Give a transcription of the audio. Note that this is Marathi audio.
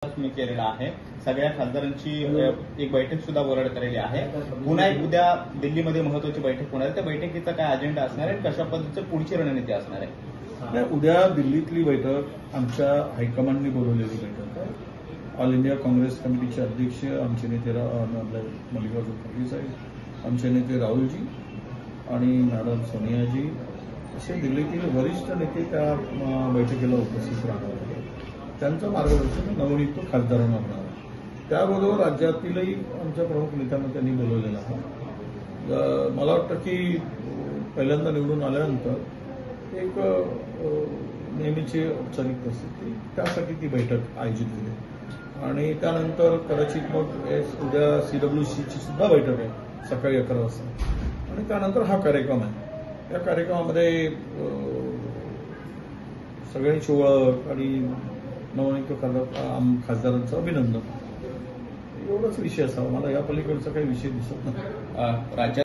मी केलेला आहे. सगळ्या खासदारांची एक बैठक सुद्धा बोलावण्यात आलेली आहे. पुन्हा एक उद्या दिल्लीमध्ये महत्वाची बैठक होणार आहे. त्या बैठकीचा काय अजेंडा असणार आहे, कशा पद्धतीची पुढची रणनीती असणार आहे? उद्या दिल्लीतली बैठक आमच्या हायकमांडनी बोलवलेली बैठक आहे. ऑल इंडिया काँग्रेस कमिटीचे अध्यक्ष आमचे नेते मल्लिकार्जुन खरगे साहेब, आमचे नेते राहुलजी आणि मॅडम सोनियाजी असे दिल्लीतील वरिष्ठ नेते त्या बैठकीला उपस्थित राहणार आहेत. त्यांचं मार्गदर्शन नवनियुक्त खासदारांना होणार आहे. त्याबरोबर राज्यातीलही आमच्या प्रमुख नेत्यांना त्यांनी बोलवलेलं आहे. मला वाटतं की पहिल्यांदा निवडून आल्यानंतर एक नेहमीची औपचारिक परिस्थिती त्यासाठी ती बैठक आयोजित केली आणि त्यानंतर कदाचित मग उद्या CWCची सुद्धा बैठक आहे सकाळी 11 वाजता आणि त्यानंतर हा कार्यक्रम आहे. या कार्यक्रमामध्ये सगळ्यांची ओळख आणि नवनियुक्त खासदारांचं अभिनंदन एवढाच विषय असावा. मला या पलीकडचा काही विषय दिसत नाही. राज्यात